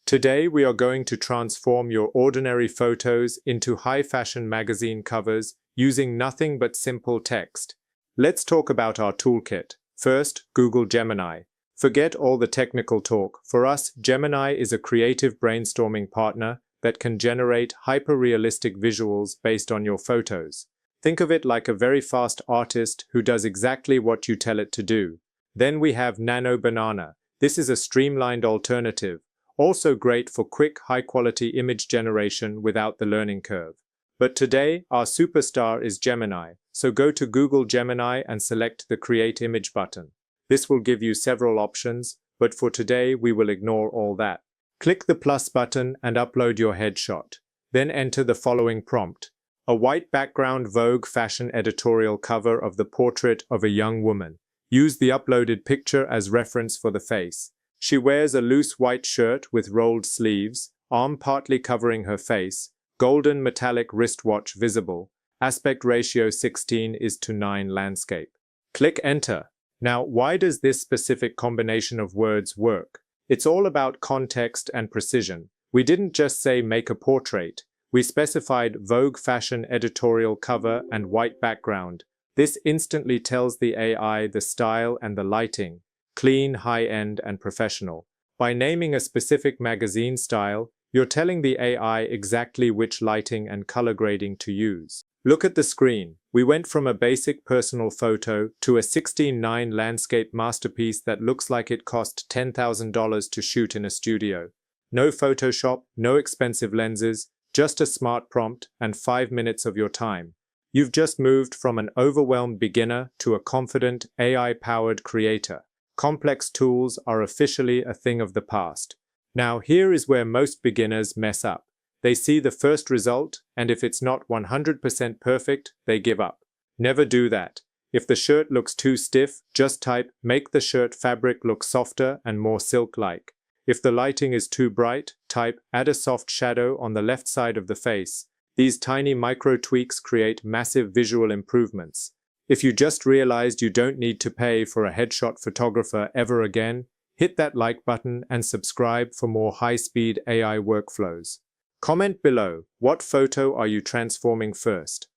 Today we are going to transform your ordinary photos into high-fashion magazine covers using nothing but simple text. Let's talk about our toolkit. First, Google Gemini. Forget all the technical talk. For us, Gemini is a creative brainstorming partner that can generate hyper-realistic visuals based on your photos. Think of it like a very fast artist who does exactly what you tell it to do. Then we have Nano Banana. This is a streamlined alternative, also great for quick, high-quality image generation without the learning curve. But today, our superstar is Gemini, so go to Google Gemini and select the Create Image button. This will give you several options, but for today, we will ignore all that. Click the plus button and upload your headshot. Then enter the following prompt: a white background Vogue fashion editorial cover of the portrait of a young woman. Use the uploaded picture as reference for the face. She wears a loose white shirt with rolled sleeves, arm partly covering her face, golden metallic wristwatch visible, aspect ratio 16:9 landscape. Click enter. Now, why does this specific combination of words work? It's all about context and precision. We didn't just say make a portrait. We specified Vogue fashion editorial cover and white background. This instantly tells the AI the style and the lighting. Clean, high-end, and professional. By naming a specific magazine style, you're telling the AI exactly which lighting and color grading to use. Look at the screen. We went from a basic personal photo to a 16:9 landscape masterpiece that looks like it cost $10,000 to shoot in a studio. No Photoshop, no expensive lenses, just a smart prompt and 5 minutes of your time. You've just moved from an overwhelmed beginner to a confident, AI-powered creator. Complex tools are officially a thing of the past. Now, here is where most beginners mess up. They see the first result, and if it's not 100% perfect, they give up. Never do that. If the shirt looks too stiff, just type, make the shirt fabric look softer and more silk-like. If the lighting is too bright, type, add a soft shadow on the left side of the face. These tiny micro tweaks create massive visual improvements. If you just realized you don't need to pay for a headshot photographer ever again, hit that like button and subscribe for more high-speed AI workflows. Comment below, what photo are you transforming first?